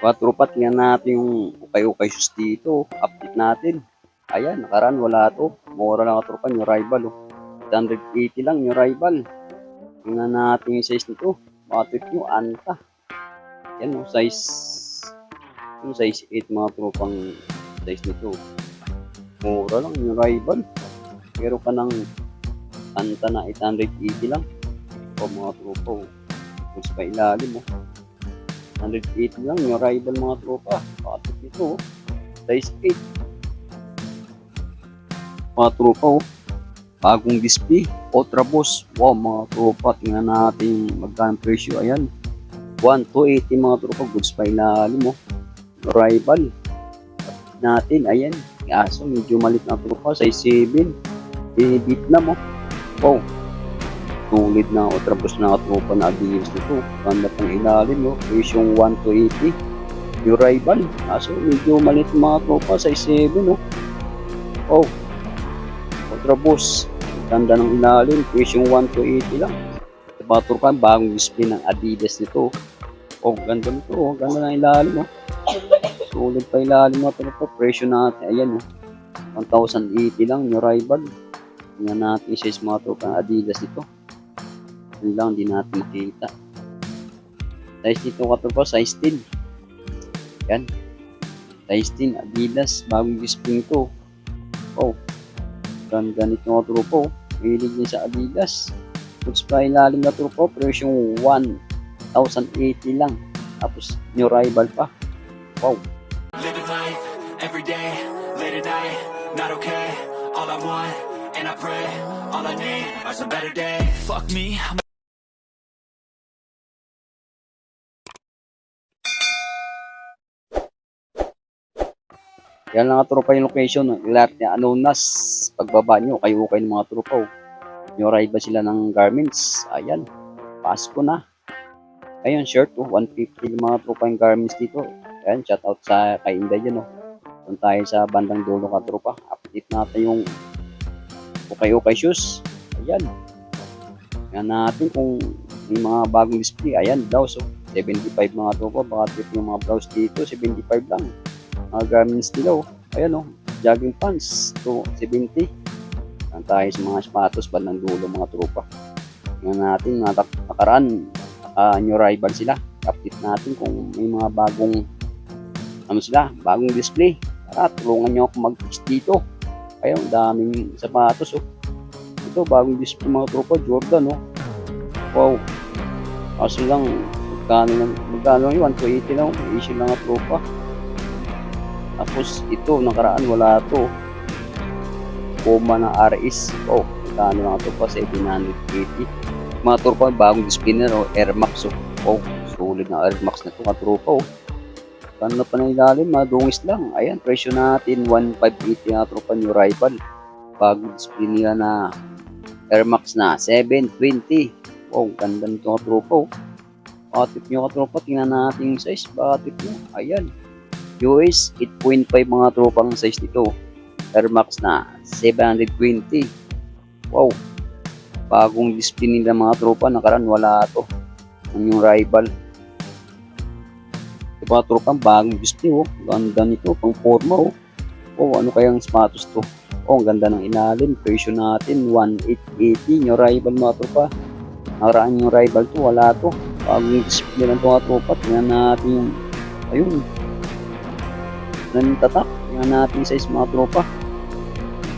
Mga tropa, tingnan natin yung ukay-ukay shoes dito. Update natin. Ayan, nakaraan wala to. Mura lang mga tropa, new rival. Oh. 180 lang new rival. Tingnan natin yung size nito. Bakit yung anta. Yan yung size. Yung size 8 mga tropang size nito. Mura lang new rival. Pero ka ng anta na 880 lang. O mga tropa. Mas pa ilalim. 180 lang yung rival mga tropa. Bakit ito. Size 8. Mga tropa. Bagong display. Ultra Boss. Wow mga tropa. Tingnan natin magkano presyo. Ayan. 1,280 mga tropa. Goods pa ilalim. Rival. Natin. Ayan. Aso medyo malit na tropa. Size 7. Binibit na mo. Wow. Tulid na Ultra Boss na tropa na Adidas nito. Ganda pang ilalim. Presyong 1,280. Yung rival. Aso medyo malit mga tropa. Size 7. Wow. Ultra Boss. Ganda ng ilalim. Presyong 1,280 lang. Batur ka, bagong display ng Adidas nito. Oh, ganda nito. Oh. Ganda ng ilalim. Sulit pa ilalim mo ito po. Presyo natin. Ayan. 1,080 lang. Yung rival. Tingnan natin size mga tropa ng Adidas nito. Yan lang. Hindi natin makita. Size nito katropa. Size 10. Yan. Size 10. Adidas. Bagong display nito. Oh. Ganda nito mga tropa. Hilig niya sa Adidas. Goods pa ilalim na tropa. Presyong 1,080 lang. Tapos new rival pa. Wow. Living life every day, late at night, not okay. All I want, and I pray, all I need are some better days. Fuck me. Yan lang nga tropa yung location. Lahat niya Anonas. Pagbaba nyo, kayo ng mga tropa. New rival sila ng garments. Ayan. Pasko na. Ayun, shirt. 150 yung mga tropa yung garments dito. Ayan, shout out sa kay Inday dyan. Doon tayo sa bandang dulo ka tropa. Update natin yung ukay-ukay shoes. Ayan. Yan natin kung may mga bagong display. Ayan, blouse. 75 mga tropa. Baka trip yung mga blouse dito. 75 lang. Mga garments nila. Ayan jogging pants. 70. Yan tayo sa mga sapatos bandang dulo mga tropa. Yan natin. Nakaraan. New rival sila. Update natin kung may mga bagong bagong display. Tara, tulungan nyo ako mag-fix dito. Ayun, daming sapatos. Ito, bagong display mga tropa. Jordan, Wow. Kaso lang, magkano yun? 1,280 lang. Issue lang nga tropa. Tapos, ito, nakaraan, wala to. Puma na RS. Magkano lang tropa? 780. Mga tropa, bagong display na, Air Max. Sulit na Air Max na ito, mga tropa. Kano pa na ilalim, madungis lang. Ayan, presyo natin 1,580 na tropa new rival. Bagong display nila na Air Max na 720. Wow, ganda nito mga tropa. Bakit nyo ka tropa, tingnan natin yung size. Bakit nyo? Ayan. US 8.5 mga tropa ang size nito. Air Max na 720. Wow. Bagong display nila mga tropa. Nakaraan wala to. Ang yung rival. Diba tropa, bagong display Ganda nito, pang forma ano kayang sapatos to? Ang ganda ng ilalim. Presyo natin 1,880 yung rival mga tropa. Nakaraan yung rival to, wala to. Bagong display lang to mga tropa. Tingnan natin yung ayun. Tatak. Tingnan natin yung size mga tropa.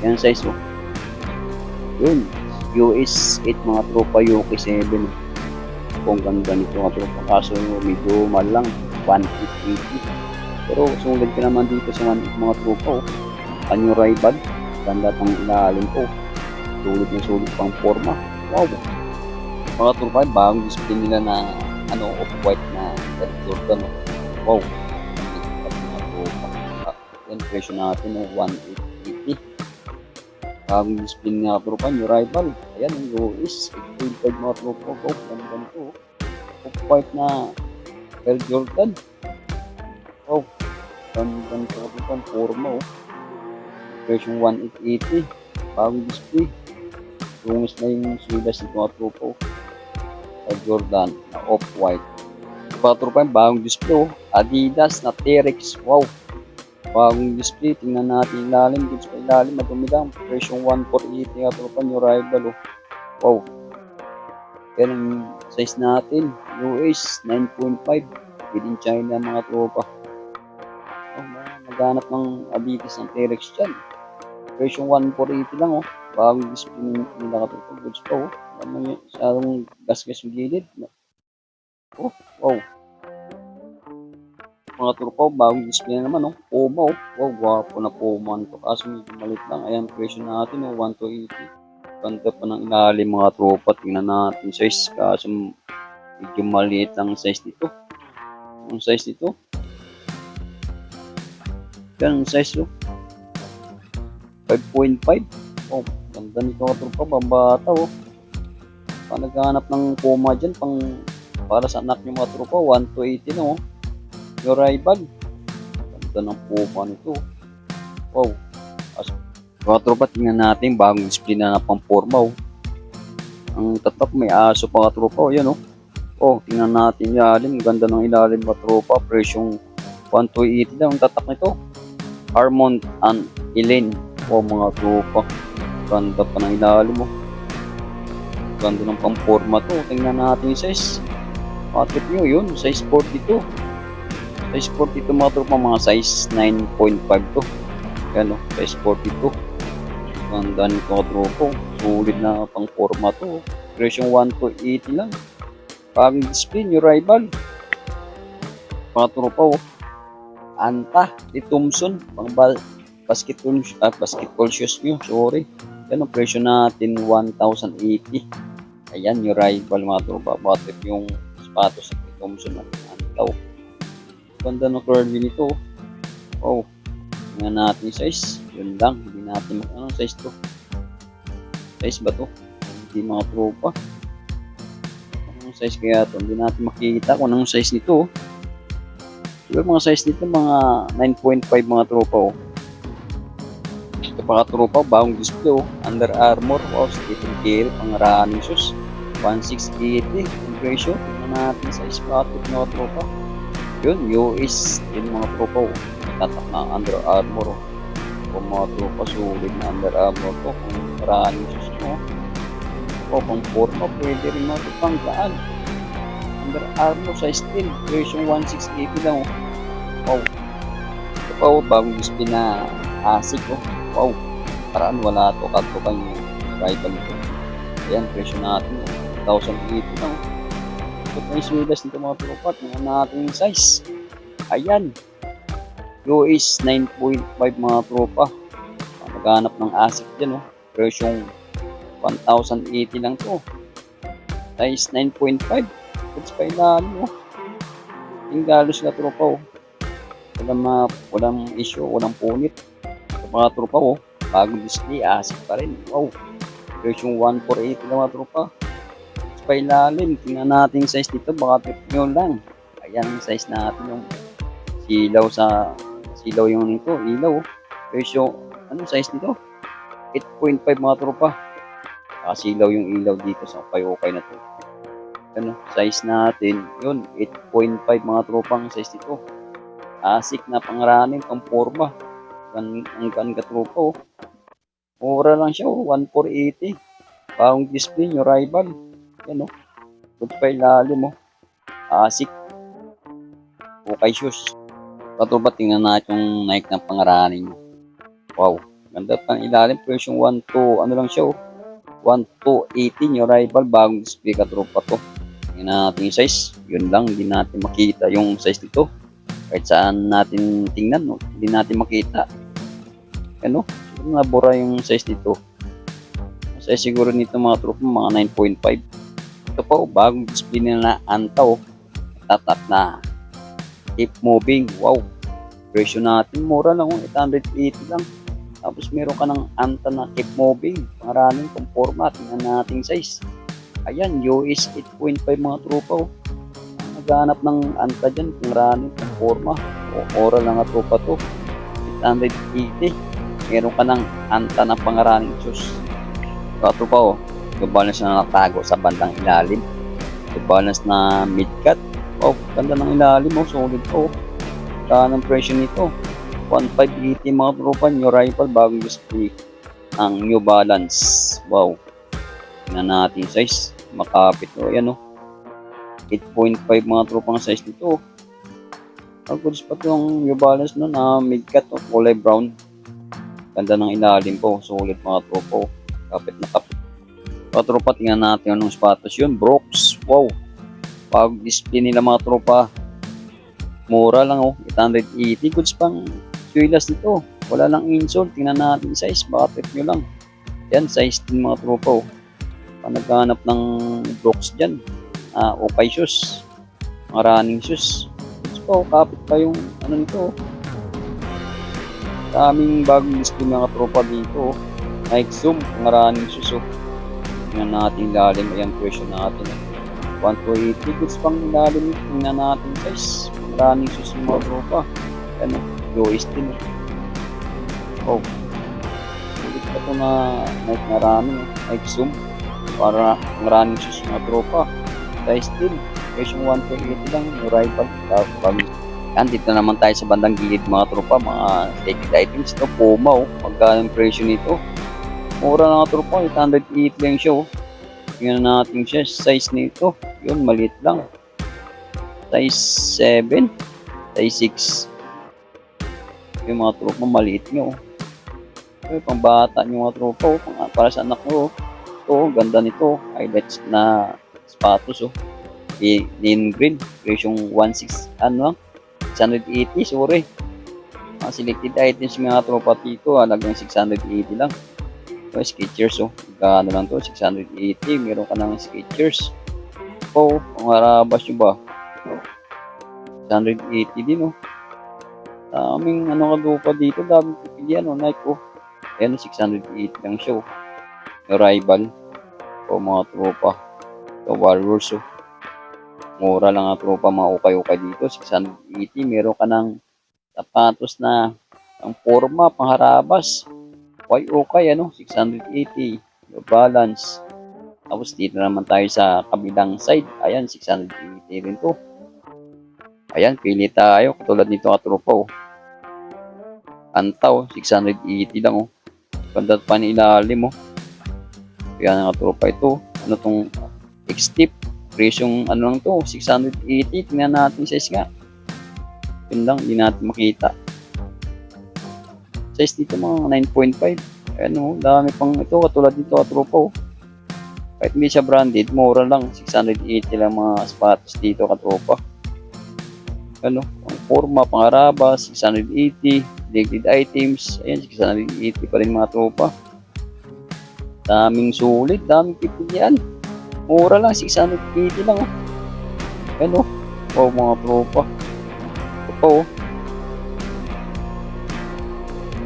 Yan size Yun. US 8 mga tropa, UK 7. Ang ganda nito mga tropa. Kaso medyo malang 1,880. Pero sulit ka naman dito sa mga tropa Kanyo rival. Ganda pang ilalim Sulit na sulit pang forma. Wow. Mga tropa, bagong display nila na off-white na Air Jordan. Wow. Mga tropa. Yan, presyo natin 1,880. Bagong display nga tropa, new rival. Ayan, yung US 8.5 mga tropa. Ganda nito. Off-white na Air Jordan. Wow. Ganda ang forma Presyong 1,880. Bagong display. Lungis na yung sulas nito mga tropa. Air Jordan na off-white. Mga tropa, bagong display oh. Adidas na T-Rex. Wow. Bagong display. Tingnan natin ilalim. Dito sa ilalim. Madumi lang. Presyong 1,480 mga tropa. New arrival oh. Wow. Yan ang size natin. US 9.5. Within China mga tropa. Oh, naghanap ng Adidas ng T-Rex dyan. Presyong 1,480 lang oh. Bagong display nila ka tropa. Goods pa oh. Alam mo yun. Sarong gas-gas yung gilid. Oh, wow. Mga tropa, bagong display na naman, oh. Puma, oh. Wow, gwapo na Puma nito. Kaso medyo malit lang. Ayan, presyo natin, oh. 1,280. Ganda pa ng ilalim, mga tropa. Tingnan natin size. Kaso medyo maliit lang ang size nito. Ang size nito. Yan ang size, oh. 5.5. Oh, ganda nito, mga tropa. Bambata, oh. Pa naghanap ng Puma dyan, para sa anak niyo, mga tropa. 1,280 na, oh. Yung rival. Ganda ng Puma nito. Wow. Mga tropa, tingnan natin bagong display na pang forma. Oh. Ang tatak may aso pa mga tropa. Oh, yan oh. Oh, tingnan natin yung ilalim. Ganda ng ilalim mga tropa. Presyong 1,280 lang ang tatak nito. Armond and Elaine. Oh, mga tropa. Ganda pa ng ilalim oh. Ganda ng pang forma to. Tingnan natin yung size. Matrip nyo yun. Size 42. Size 42 mga tropa, mga size 9.5 to. Yan o, size 42. Ganda nito mga tropa. Sulit na pang forma to. Presyong 1,280 lang. Bagong display, new rival. Mga tropa o. Anta, di Thompson. Pang basketball shoes nyo. Sorry. Yan o, presyo natin 1,080. Ayan, new rival mga tropa. Bakit yung sapatos sa Thompson at Antaw. Ganda ng curvy nito. Oh. Tingnan natin yung size. Yun lang. Hindi natin anong size to. Size ba to? Hindi mga tropa. Anong size kaya to? Hindi natin makikita kung anong size nito. Siguro mga size nito mga 9.5 mga tropa. Oh. Ito mga tropa. Bagong display. Oh. Under Armour. Wow. Stephen Curry. Pang running shoes. 1,680. Yung ratio. Tingnan natin size patot mga tropa. Yun, US din mga tropa. Tatak na Under Armour. Kung mga tropa, sulit na Under Armour to. Kung maraming sus mo. O, pang forma, pwede rin mga panggaan. Under Armour size 10. Version 1,680 lang. Wow. Ito pa, bagong display na ASIC. Wow. Paraan wala to. Kato kang rival nito. Ayan, version natin. 1,080 lang. Ito pa yung swidas nito mga tropa. Tingnan natin yung size. Ayan. US 9.5 mga tropa. Naghanap ng ASIC dyan. Presyong 1,080 lang to. Size 9.5. Puts pa ilalim. Yung galos na tropa. Walang issue. Walang punit. Ito mga tropa. Bagong display. ASIC pa rin. Wow. Presyong 1,480 lang mga tropa. Pa ilalim, tingnan natin yung size dito, baka trip nyo lang. Ayan ang size natin, yung silaw yung nito, ilaw. Presyo, anong size nito? 8.5 mga tropa. Silaw yung ilaw dito sa okay na to. Ano, size natin, yun, 8.5 mga tropa ang size dito. ASIC na pang-running, pang-forma. Ang ka tropa, mura lang siya, 1,480. Bagong display, yung rival. Yan o. Good pa ilalim o. ASIC. Okay shoes. Pato ba tingnan natin yung Nike ng pangaraning. Wow. Ganda pa ng ilalim. Presyong 1,280 yung rival. Bagong display katropa to. Tingnan natin yung size. Yun lang. Hindi natin makita yung size nito. Kahit saan natin tingnan. No? Hindi natin makita. Yan o. Siguro nabura yung size nito. Size siguro nito mga tropa mga 9.5. Ito pa, bagong display nila na Antaw. Tatak na keep moving. Wow. Presyo natin, mura lang. 880 lang. Tapos meron ka ng Anta na keep moving. Maraming pang format. Tingnan natin size. Ayan, US 8.5 mga tropa. Naghanap ng Anta dyan. Maraming pang forma. Oral lang nga tropa to. 880. Meron ka ng Anta na pangaraming shoes. Ito tropa. Yung balance na natago sa bandang ilalim. Yung balance na mid-cut. Wow, ganda ng ilalim mo. Solid po. Saan ang presyo nito? 1,580 mga tropa. New arrival, bagong display. Ang New Balance. Wow. Tingnan natin size. Makapit o. Ayan o. 8.5 mga tropang size nito. Ang goods pa ito ang New Balance na mid-cut o kulay brown. Ganda ng ilalim po. Solid mga tropa. Kapit na kapit. Mga tropa, tingnan natin anong sapatos yun. Brooks. Wow. Pag display nila mga tropa. Mura lang oh. 880. Goods pang suilas nito. Wala lang insole. Tingnan natin size. Baka trip nyo lang. Yan. Size din mga tropa oh. Pag naghanap ng Brooks dyan. Okay shoes. Mga running shoes. Goods pa oh. Kapit pa yung ano nito oh. Daming bagong display mga tropa dito oh. Nike Zoom. Mga running shoes oh. Tingnan natin lalim. Ayan presyo natin. 1,280 goods pang lalim. Tingnan natin size. Running shoes yung mga tropa. Ano, lowest din. Oh. Ulit pa ito na Nike na running. Nike Zoom. Para ang running shoes yung mga tropa. Size din. Presyo 1,280 lang. Yung rival. Yan, dito naman tayo sa bandang gilid mga tropa. Mga naked items. Ito, Puma oh. Magkano yung presyo nito? Mura na nga tropa, 880 lang siya oh. Tingnan natin siya, size nito. Yun, maliit lang. Size 7, size 6. Yung mga tropa, maliit nyo oh. Yung pang bata nyo mga tropa oh. Para sa anak nyo oh. Ito, ganda nito. Highlights na sapatos oh. In green, presyong 1,600, ano lang? 680, sorry. Mga selected items mga tropa dito, halagang 680 lang. Skechers oh. Gano lang to? 680. Meron ka ng Skechers. Oh, ang harabas nyo ba? 680 din oh. Daming ano kadupa dito. Daming pipilian oh. Nike oh. Ayan 680 lang siya oh. Yung rival. Oh mga tropa. Yung Warriors oh. Mura lang ang tropa. Mga ukay-ukay dito. 680. Meron ka ng sapatos na ang forma, pangharabas. Okay, ano, 680, New Balance. Tapos dito naman tayo sa kabilang side. Ayan, 680 rin to. Ayan, pili tayo. Katulad nito katropa oh. Antaw, 680 lang oh. Ganda pa ni ilalim oh. Ayan ang katropa ito. Ano tong X-tip? Presyong ano lang to, 680. Tingnan natin size nga. Yun lang, hindi natin makita. Size dito mga 9.5. Ayan o, dami pang ito. Katulad dito katropa o. Kahit hindi siya branded, mura lang. 680 lang mga sapatos dito katropa. Ano, ang forma, pangarabas, 680. Selected items, ayan, 680 pa rin mga tropa. Daming sulit, daming pipilian. Mura lang, 680 lang o. Ayan o, wow mga tropa. Ito pa o.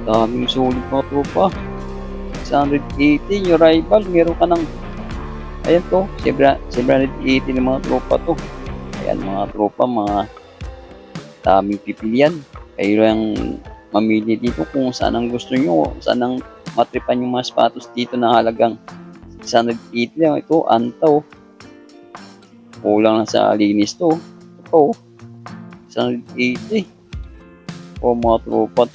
Daming sulit mga tropa. 680 yung rival. Meron ka ng ayan to. 780 ng mga tropa to. Ayan mga tropa. Mga daming pipilian. Kayo lang mamili dito kung saan ang gusto nyo. Saan ang matripan yung mga sapatos dito na halagang 680 lang. Ito antaw. Kulang lang sa linis to. Ito 680. O mga tropa.